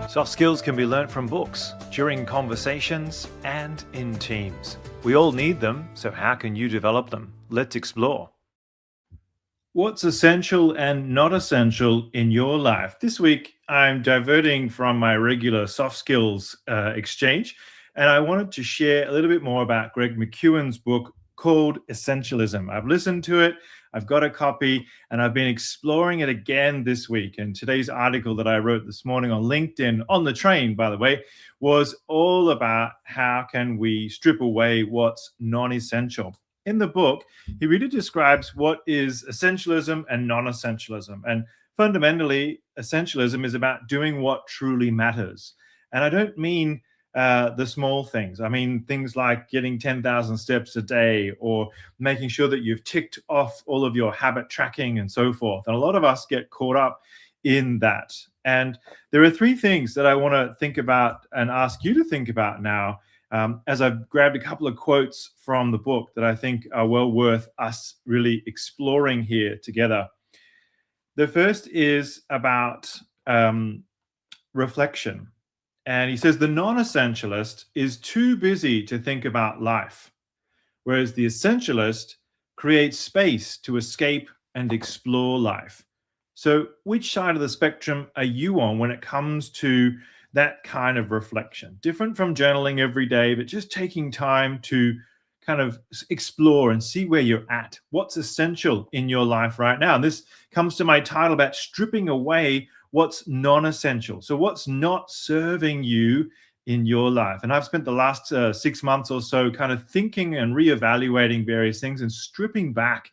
Soft skills can be learnt from books, during conversations, and in teams. We all need them, so how can you develop them? Let's explore. What's essential and not essential in your life? This week, I'm diverting from my regular soft skills exchange, and I wanted to share a little bit more about Greg McKeown's book called Essentialism. I've listened to it, I've got a copy, and I've been exploring it again this week. And today's article that I wrote this morning on LinkedIn, on the train, by the way, was all about how can we strip away what's non-essential. In the book, he really describes what is essentialism and non-essentialism. And fundamentally, essentialism is about doing what truly matters. And I don't mean the small things. I mean things like getting 10,000 steps a day or making sure that you've ticked off all of your habit tracking and so forth. And a lot of us get caught up in that. And there are three things that I want to think about and ask you to think about now, as I've grabbed a couple of quotes from the book that I think are well worth us really exploring here together. The first is about reflection. And he says the non-essentialist is too busy to think about life, whereas the essentialist creates space to escape and explore life. So which side of the spectrum are you on when it comes to that kind of reflection? Different from journaling every day, but just taking time to kind of explore and see where you're at. What's essential in your life right now? And this comes to my title about stripping away what's non-essential. So what's not serving you in your life? And I've spent the last 6 months or so kind of thinking and reevaluating various things and stripping back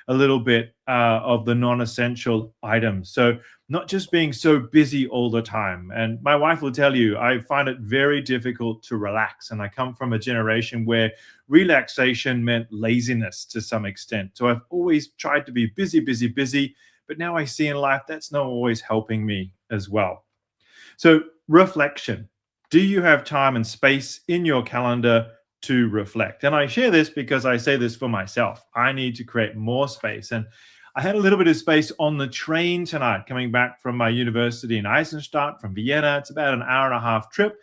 a little bit of the non-essential items. So not just being so busy all the time. And my wife will tell you, I find it very difficult to relax. And I come from a generation where relaxation meant laziness to some extent. So I've always tried to be busy, busy, busy. But now I see in life that's not always helping me as well. So reflection. Do you have time and space in your calendar to reflect? And I share this because I say this for myself. I need to create more space. And I had a little bit of space on the train tonight, coming back from my university in Eisenstadt from Vienna. It's about an hour and a half trip.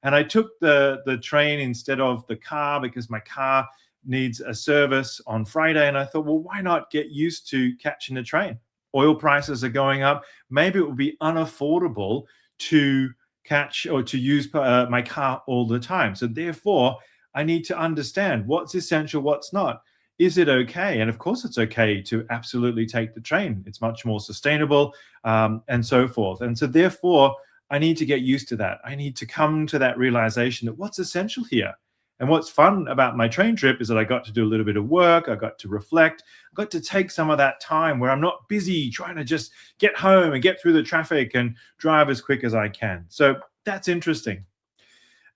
And I took the train instead of the car because my car needs a service on Friday. And I thought, well, why not get used to catching the train? Oil prices are going up. Maybe it would be unaffordable to catch or to use my car all the time. So therefore, I need to understand what's essential, what's not. Is it okay? And of course, it's okay to absolutely take the train. It's much more sustainable and so forth. And so therefore, I need to get used to that. I need to come to that realization that what's essential here. And what's fun about my train trip is that I got to do a little bit of work. I got to reflect. I got to take some of that time where I'm not busy trying to just get home and get through the traffic and drive as quick as I can. So that's interesting.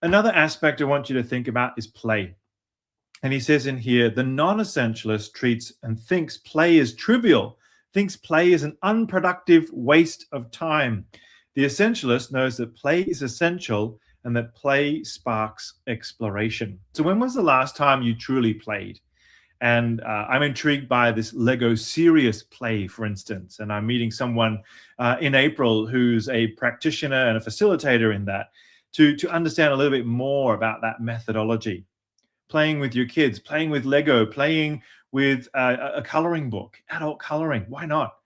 Another aspect I want you to think about is play. And he says in here, the non-essentialist treats and thinks play is trivial, thinks play is an unproductive waste of time. The essentialist knows that play is essential and that play sparks exploration. So when was the last time you truly played? And I'm intrigued by this Lego serious play, for instance. And I'm meeting someone in April who's a practitioner and a facilitator in that to understand a little bit more about that methodology. Playing with your kids, playing with Lego, playing with a coloring book, adult coloring, why not?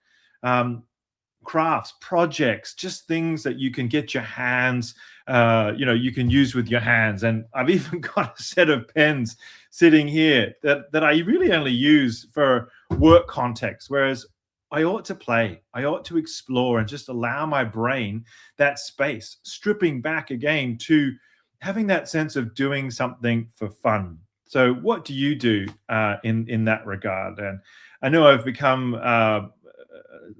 Crafts, projects, just things that you can get your hands, you can use with your hands. And I've even got a set of pens sitting here that I really only use for work context, whereas I ought to play, I ought to explore and just allow my brain that space, stripping back again to having that sense of doing something for fun. So what do you do in that regard? And I know I've become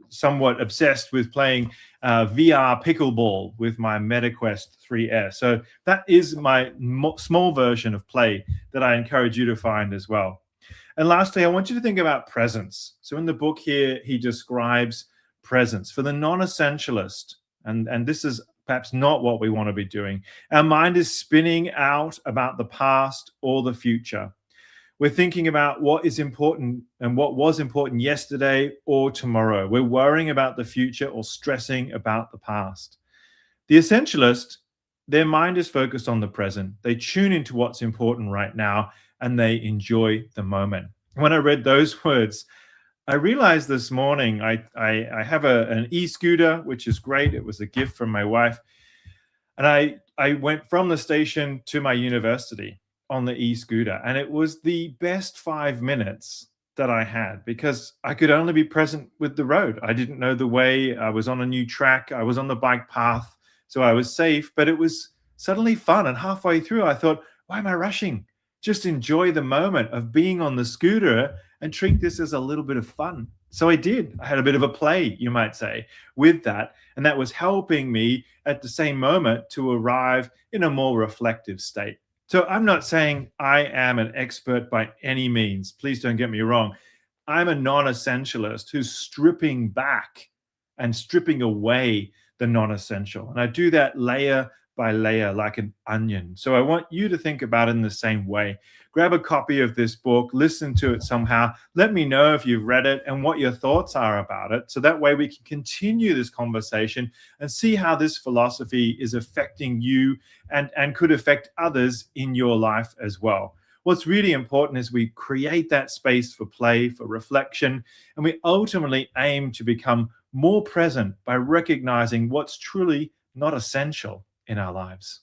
somewhat obsessed with playing VR pickleball with my MetaQuest 3S. So that is my small version of play that I encourage you to find as well. And lastly, I want you to think about presence. So in the book here, he describes presence for the non-essentialist. And this is perhaps not what we want to be doing. Our mind is spinning out about the past or the future. We're thinking about what is important and what was important yesterday or tomorrow. We're worrying about the future or stressing about the past. The essentialist, their mind is focused on the present. They tune into what's important right now and they enjoy the moment. When I read those words, I realized this morning I have an e-scooter, which is great. It was a gift from my wife. And I went from the station to my university on the e-scooter, and it was the best 5 minutes that I had because I could only be present with the road. I didn't know the way. I was on a new track. I was on the bike path, so I was safe, but it was suddenly fun. And halfway through, I thought, why am I rushing? Just enjoy the moment of being on the scooter and treat this as a little bit of fun. So I did. I had a bit of a play, you might say, with that. And that was helping me at the same moment to arrive in a more reflective state. So I'm not saying I am an expert by any means. Please don't get me wrong. I'm a non essentialist who's stripping back and stripping away the non essential. And I do that layer by layer like an onion. So I want you to think about it in the same way. Grab a copy of this book, listen to it somehow. Let me know if you've read it and what your thoughts are about it. So that way we can continue this conversation and see how this philosophy is affecting you and could affect others in your life as well. What's really important is we create that space for play, for reflection, and we ultimately aim to become more present by recognizing what's truly not essential in our lives.